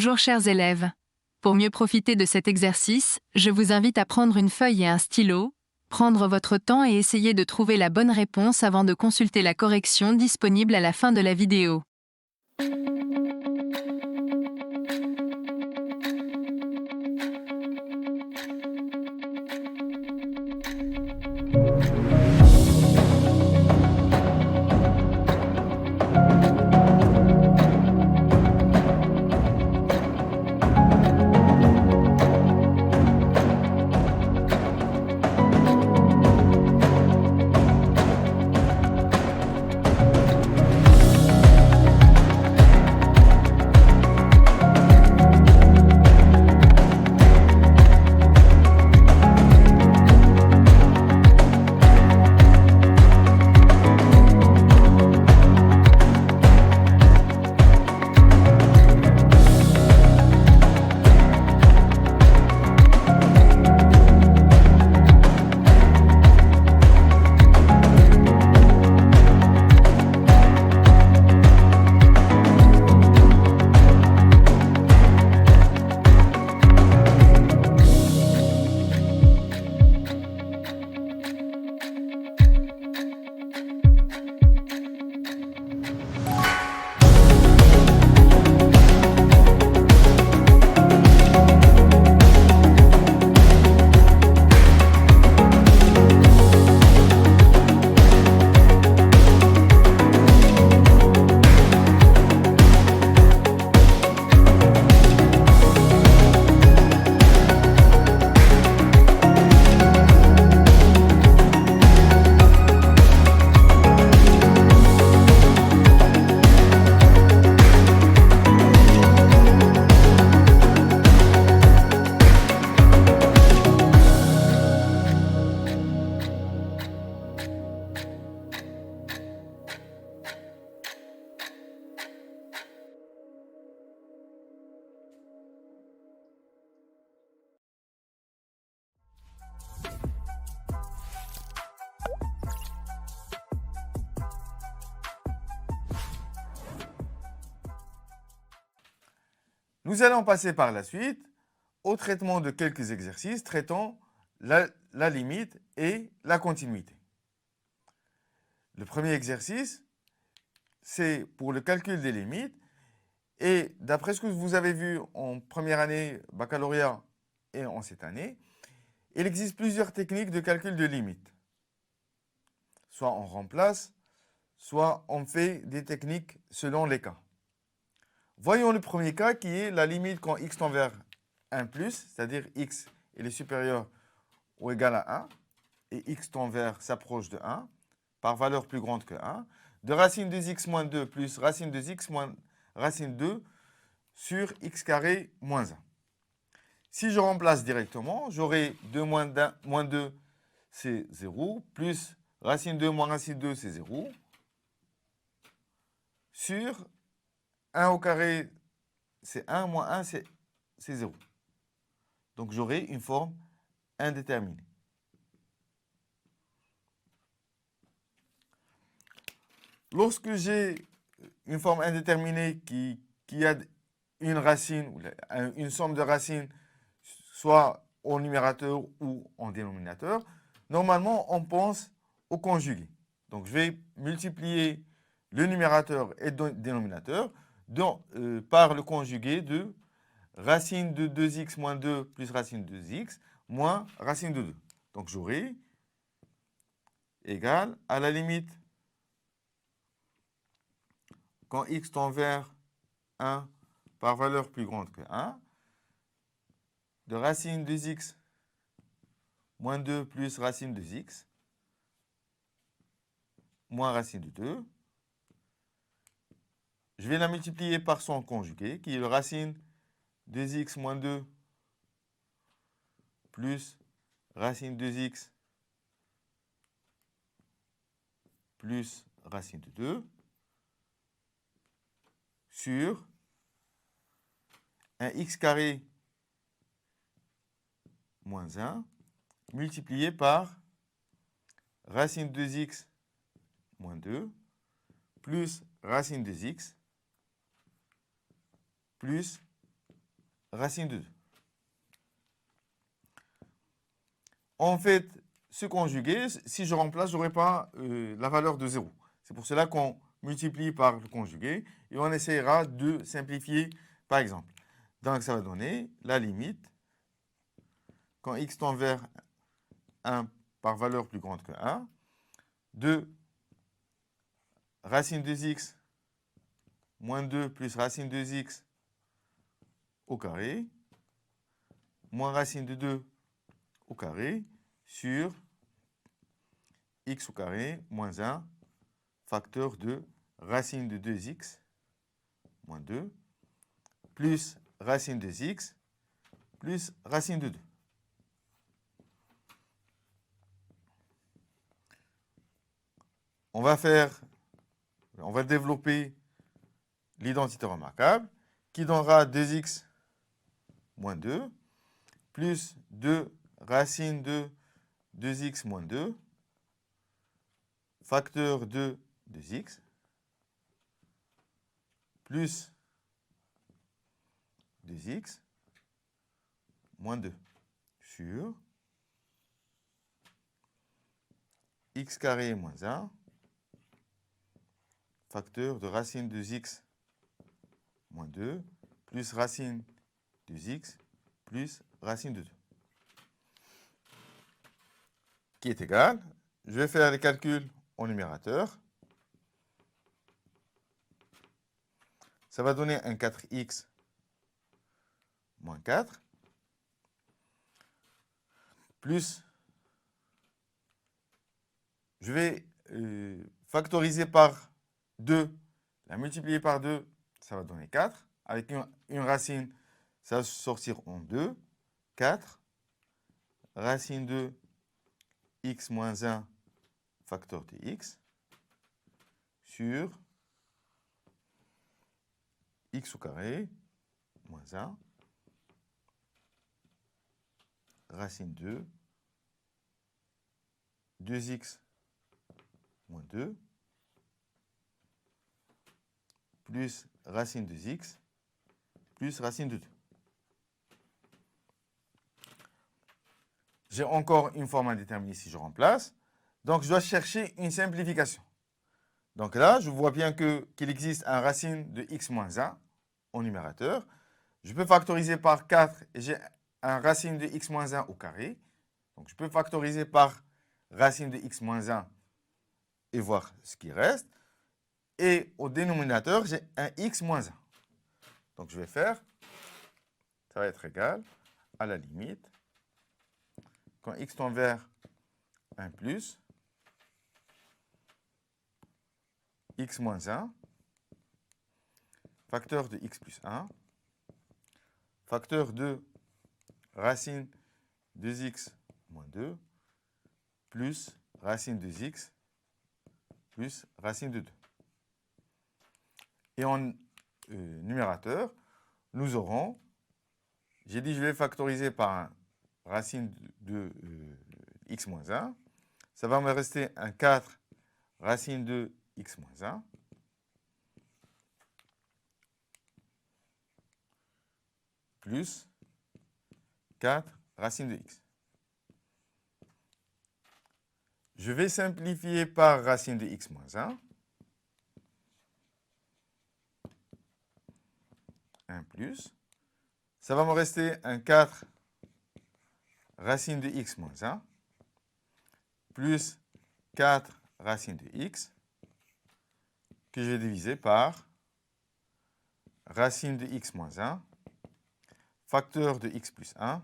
Bonjour chers élèves. Pour mieux profiter de cet exercice, je vous invite à prendre une feuille et un stylo, prendre votre temps et essayer de trouver la bonne réponse avant de consulter la correction disponible à la fin de la vidéo. Nous allons passer par la suite au traitement de quelques exercices traitant la limite et la continuité. Le premier exercice, c'est pour le calcul des limites. Et d'après ce que vous avez vu en première année baccalauréat et en cette année, il existe plusieurs techniques de calcul de limites. Soit on remplace, soit on fait des techniques selon les cas. Voyons le premier cas qui est la limite quand x tend vers 1 plus, c'est-à-dire x est supérieur ou égal à 1, et x tend vers s'approche de 1, par valeur plus grande que 1, de racine de x moins 2 plus racine de x moins racine 2 sur x carré moins 1. Si je remplace directement, j'aurai 2 moins 2, c'est 0, plus racine 2 moins racine 2, c'est 0, sur 1 au carré, c'est 1, moins 1, c'est 0. Donc j'aurai une forme indéterminée. Lorsque j'ai une forme indéterminée qui a une racine, une somme de racines, soit au numérateur ou en dénominateur, normalement on pense au conjugué. Donc je vais multiplier le numérateur et le dénominateur par le conjugué de racine de 2x moins 2 plus racine de 2x moins racine de 2. Donc j'aurai égal à la limite quand x tend vers 1 par valeur plus grande que 1 de racine de x moins 2 plus racine de x moins racine de 2. Je vais la multiplier par son conjugué, qui est le racine de x moins 2 plus racine de x plus racine de 2 sur un x carré moins 1 multiplié par racine de x moins 2 plus racine de x plus racine de 2. En fait, ce conjugué, si je remplace, je n'aurai pas la valeur de 0. C'est pour cela qu'on multiplie par le conjugué et on essaiera de simplifier par exemple. Donc ça va donner la limite quand x tend vers 1 par valeur plus grande que 1 de racine de x moins 2 plus racine de x au carré moins racine de 2 au carré sur x au carré moins 1 facteur de racine de 2x moins 2 plus racine de x plus racine de 2. On va développer l'identité remarquable qui donnera 2x moins 2 plus 2 racine de 2x moins 2 facteur de 2x plus 2x moins 2 sur x carré moins 1 facteur de racine de x moins 2 plus racine de x plus racine de 2 qui est égal, je vais faire les calculs au numérateur. Ça va donner un 4x moins 4 plus, je vais factoriser par 2, la multiplier par 2, ça va donner 4. Avec une racine, ça va sortir en 2. 4, racine de x moins 1 facteur de x sur x au carré moins 1 racine de 2x moins 2 plus racine de x plus racine de 2. J'ai encore une forme indéterminée si je remplace. Donc, je dois chercher une simplification. Donc là, je vois bien qu'il existe un racine de x moins 1 au numérateur. Je peux factoriser par 4 et j'ai un racine de x moins 1 au carré. Donc, je peux factoriser par racine de x moins 1 et voir ce qui reste. Et au dénominateur, j'ai un x moins 1. Donc, je vais faire, ça va être égal à la limite, quand x tend vers 1 plus, x moins 1, facteur de x plus 1, facteur de racine de x moins 2, plus racine de x, plus racine de 2. Et en numérateur, nous aurons, j'ai dit je vais factoriser par un racine de x moins 1. Ça va me rester un 4 racine de x moins 1. Plus 4 racine de x. Je vais simplifier par racine de x moins 1. 1 plus. Ça va me rester un 4 racine de x moins 1 plus 4 racine de x que je vais diviser par racine de x moins 1 facteur de x plus 1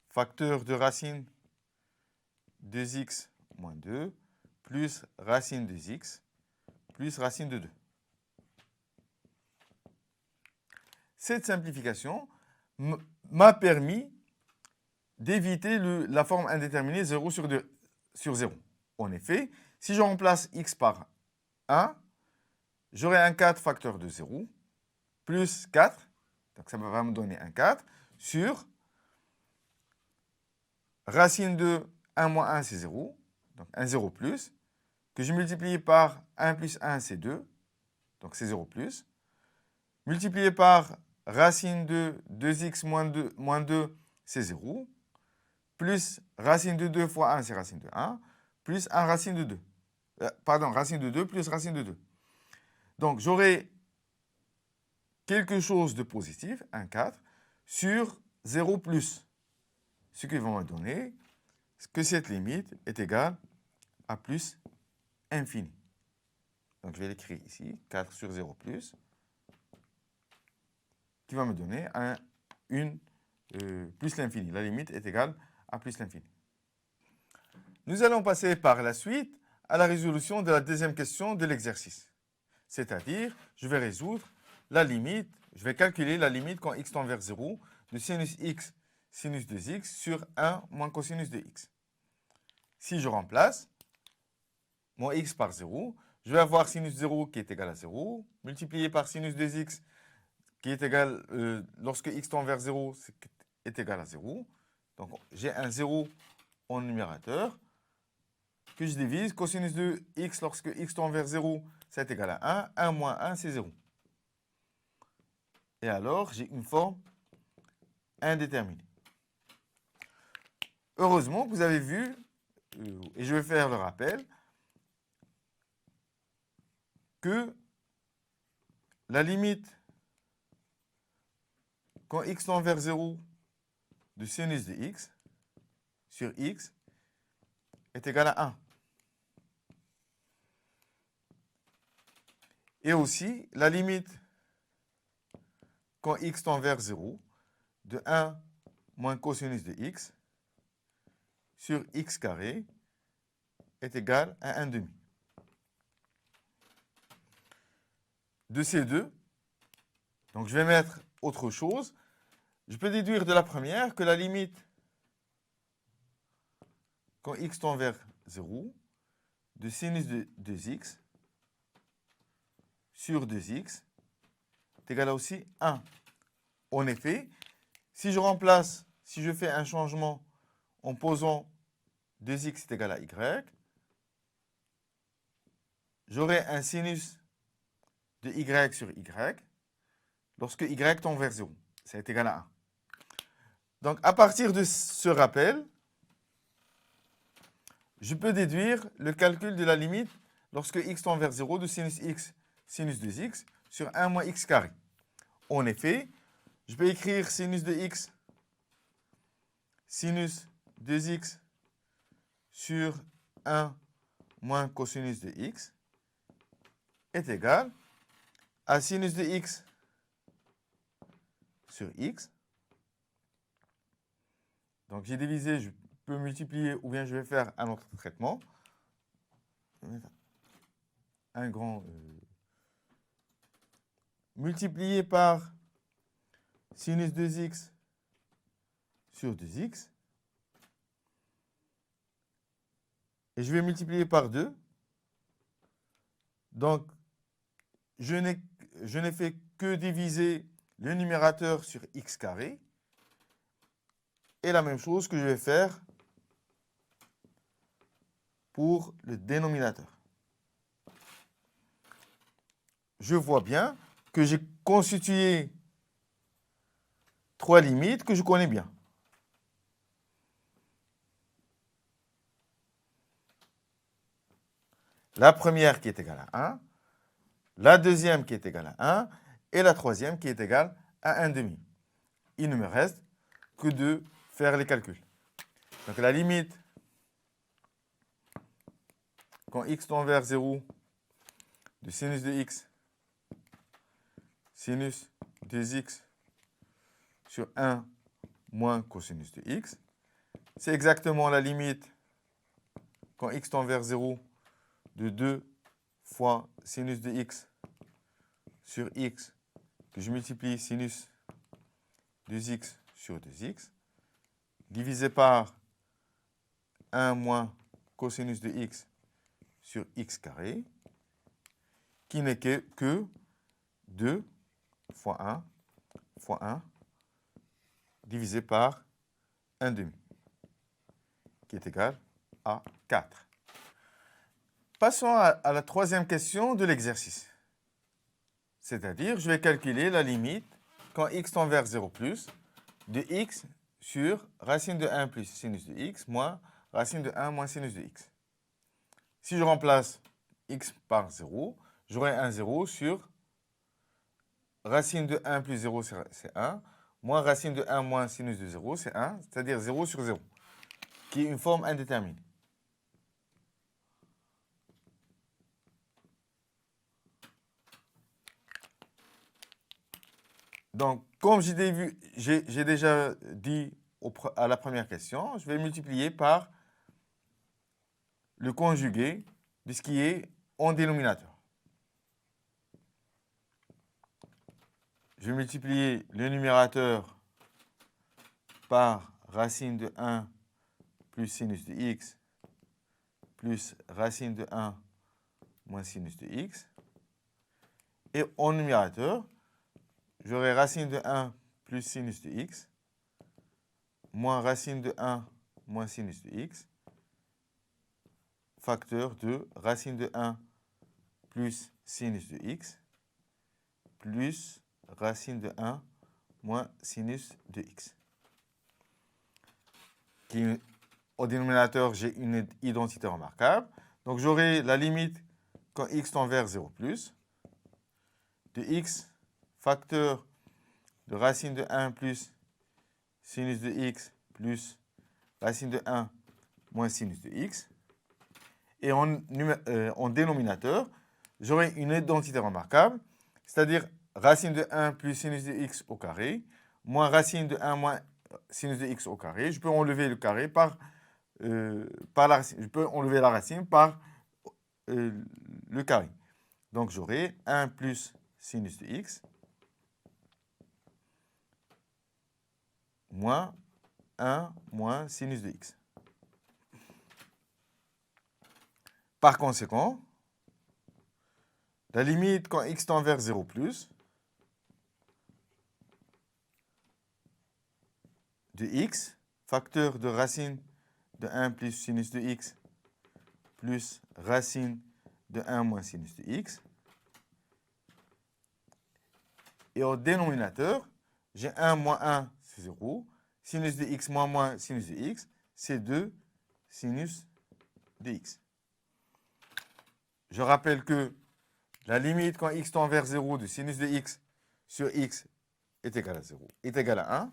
facteur de racine de x moins 2 plus racine de x plus racine de 2. Cette simplification m'a permis d'éviter la forme indéterminée 0 sur 0. En effet, si je remplace x par 1, j'aurai un 4 facteur de 0 plus 4, donc ça va me donner un 4, sur racine de 1 moins 1, c'est 0, donc un 0 plus, que je multiplie par 1 plus 1, c'est 2, donc c'est 0 plus, multiplié par racine de 2x moins 2, c'est 0, plus racine de 2 fois 1, c'est racine de 1, plus 1 racine de 2. Racine de 2 plus racine de 2. Donc, j'aurai quelque chose de positif, 1, 4, sur 0 plus, ce qui va me donner que cette limite est égale à plus infini. Donc, je vais l'écrire ici, 4 sur 0 plus, qui va me donner plus l'infini. La limite est égale à plus l'infini. Nous allons passer par la suite à la résolution de la deuxième question de l'exercice. C'est-à-dire, je vais résoudre la limite, je vais calculer la limite quand x tend vers 0 de sinus x sinus de x sur 1 moins cosinus de x. Si je remplace mon x par 0, je vais avoir sinus 0 qui est égal à 0, multiplié par sinus de x qui est égal, lorsque x tend vers 0, est égal à 0. Donc, j'ai un 0 en numérateur que je divise. Cosinus de x, lorsque x tend vers 0, c'est égal à 1. 1 moins 1, c'est 0. Et alors, j'ai une forme indéterminée. Heureusement que vous avez vu, et je vais faire le rappel, que la limite quand x tend vers 0 de sinus de x sur x est égal à 1. Et aussi, la limite quand x tend vers 0 de 1 moins cosinus de x sur x carré est égal à 1 demi. De ces deux, donc je vais mettre autre chose. Je peux déduire de la première que la limite quand x tend vers 0 de sinus de 2x sur 2x est égal à aussi 1. En effet, si je fais un changement en posant 2x est égal à y, j'aurai un sinus de y sur y lorsque y tend vers 0. Ça est égal à 1. Donc, à partir de ce rappel, je peux déduire le calcul de la limite lorsque x tend vers 0 de sinus x sinus de x sur 1 moins x carré. En effet, je peux écrire sinus de x sinus 2x sur 1 moins cosinus de x est égal à sinus de x sur x. Donc j'ai divisé, je peux multiplier ou bien je vais faire un autre traitement. Je vais mettre un grand multiplié par sinus 2x sur 2x. Et je vais multiplier par 2. Donc, je n'ai fait que diviser le numérateur sur x carré. Et la même chose que je vais faire pour le dénominateur. Je vois bien que j'ai constitué 3 limites que je connais bien. La première qui est égale à 1, la deuxième qui est égale à 1, et la troisième qui est égale à 1 demi. Il ne me reste que de faire les calculs. Donc la limite, quand x tend vers 0, de sinus de x, sinus 2x sur 1 moins cosinus de x, c'est exactement la limite quand x tend vers 0 de 2 fois sinus de x sur x, que je multiplie sinus 2x sur 2x, divisé par 1 moins cosinus de x sur x carré, qui n'est que 2 fois 1 divisé par 1 demi, qui est égal à 4. Passons à la troisième question de l'exercice. C'est-à-dire, je vais calculer la limite quand x tend vers 0 plus de x sur racine de 1 plus sinus de x moins racine de 1 moins sinus de x. Si je remplace x par 0, j'aurai un 0 sur racine de 1 plus 0, c'est 1, moins racine de 1 moins sinus de 0, c'est 1, c'est-à-dire 0 sur 0, qui est une forme indéterminée. Donc, comme j'ai déjà dit à la première question, je vais multiplier par le conjugué de ce qui est en dénominateur. Je vais multiplier le numérateur par racine de 1 plus sinus de x plus racine de 1 moins sinus de x. Et en numérateur, j'aurai racine de 1 plus sinus de x moins racine de 1 moins sinus de x facteur de racine de 1 plus sinus de x plus racine de 1 moins sinus de x. Au dénominateur, j'ai une identité remarquable. Donc j'aurai la limite quand x tend vers 0 plus de x facteur de racine de 1 plus sinus de x plus racine de 1 moins sinus de x. Et en dénominateur, j'aurai une identité remarquable, c'est-à-dire racine de 1 plus sinus de x au carré, moins racine de 1 moins sinus de x au carré. Je peux enlever le carré par la racine. Je peux enlever la racine par le carré. Donc j'aurai 1 plus sinus de x moins 1 moins sinus de x. Par conséquent, la limite quand x tend vers 0 plus de x, facteur de racine de 1 plus sinus de x plus racine de 1 moins sinus de x. Et au dénominateur, j'ai 1 moins 1, c'est 0. Sinus de x moins moins sinus de x, c'est 2 sinus de x. Je rappelle que la limite quand x tend vers 0 de sinus de x sur x est égale à 0, est égale à 1.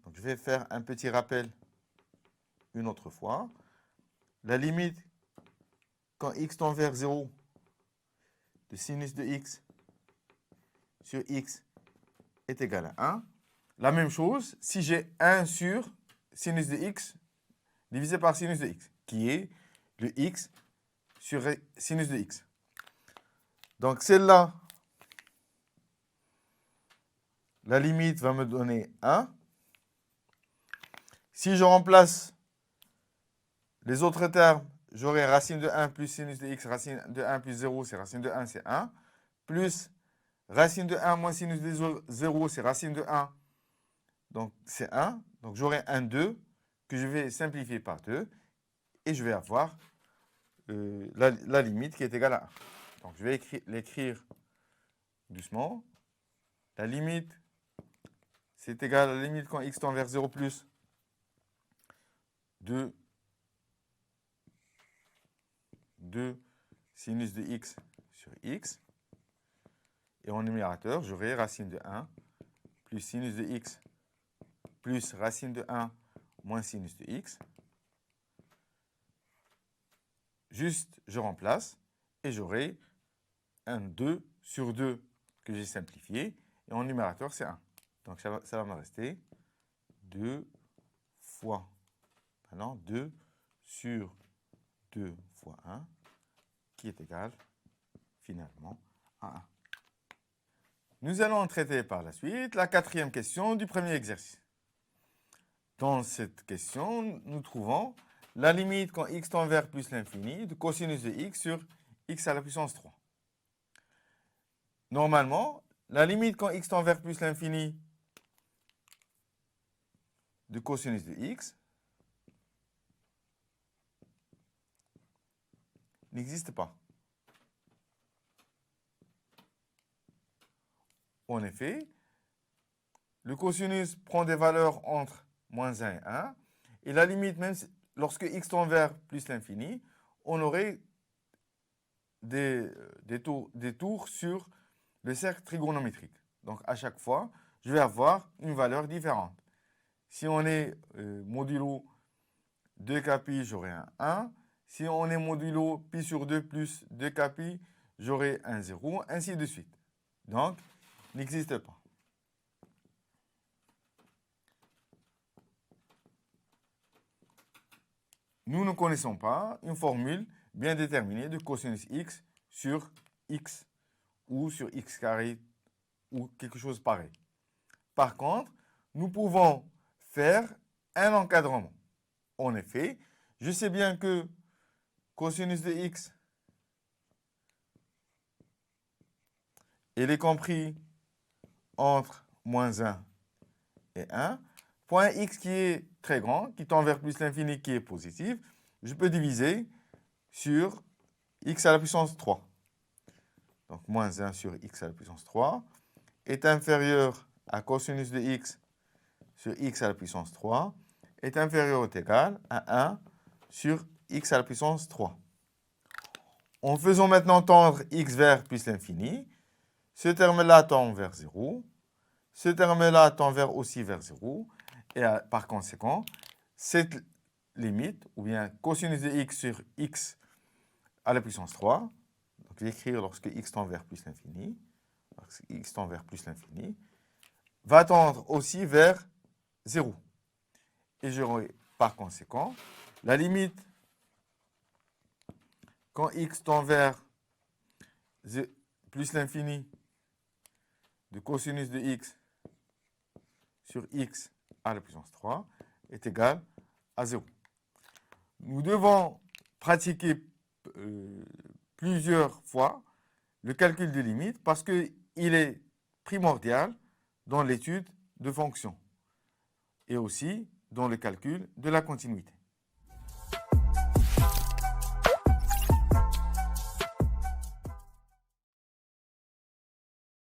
Donc je vais faire un petit rappel une autre fois. La limite quand x tend vers 0 de sinus de x sur x est égal à 1. La même chose si j'ai 1 sur sinus de x divisé par sinus de x, qui est le x sur sinus de x. Donc celle-là, la limite va me donner 1. Si je remplace les autres termes, j'aurai racine de 1 plus sinus de x, racine de 1 plus 0, c'est racine de 1, c'est 1, plus racine de 1 moins sinus de 0, c'est racine de 1, donc c'est 1. Donc j'aurai un 2 que je vais simplifier par 2 et je vais avoir la limite qui est égale à 1. Donc je vais l'écrire doucement. La limite, c'est égal à la limite quand x tend vers 0 plus de 2 sinus de x sur x. Et en numérateur, j'aurai racine de 1 plus sinus de x plus racine de 1 moins sinus de x. Juste, je remplace et j'aurai un 2 sur 2 que j'ai simplifié. Et en numérateur, c'est 1. Donc ça va me rester 2 fois, maintenant 2 sur 2 fois 1, qui est égal finalement à 1. Nous allons traiter par la suite la quatrième question du premier exercice. Dans cette question, nous trouvons la limite quand x tend vers plus l'infini de cosinus de x sur x à la puissance 3. Normalement, la limite quand x tend vers plus l'infini de cosinus de x n'existe pas. En effet, le cosinus prend des valeurs entre moins 1 et 1. Et la limite, même lorsque x tend vers plus l'infini, on aurait des tours sur le cercle trigonométrique. Donc, à chaque fois, je vais avoir une valeur différente. Si on est modulo 2k pi, j'aurai un 1. Si on est modulo pi sur 2 plus 2k pi, j'aurai un 0, ainsi de suite. Donc, n'existe pas. Nous ne connaissons pas une formule bien déterminée de cosinus x sur x ou sur x carré ou quelque chose pareil. Par contre, nous pouvons faire un encadrement. En effet, je sais bien que cosinus de x, il est compris entre moins 1 et 1. Point x qui est très grand, qui tend vers plus l'infini, qui est positif, je peux diviser sur x à la puissance 3. Donc, moins 1 sur x à la puissance 3 est inférieur à cosinus de x sur x à la puissance 3 est inférieur ou égal à 1 sur x à la puissance 3. En faisant maintenant tendre x vers plus l'infini, ce terme-là tend vers 0, ce terme-là tend aussi vers 0, et par conséquent, cette limite, ou bien cosinus de x sur x à la puissance 3, donc l'écrire lorsque x tend vers plus l'infini, x tend vers plus l'infini, va tendre aussi vers 0. Et j'aurai par conséquent la limite quand x tend vers plus l'infini de cosinus de x sur x à la puissance 3 est égale à 0. Nous devons pratiquer plusieurs fois le calcul de limite parce qu'il est primordial dans l'étude de fonctions et aussi dans le calcul de la continuité.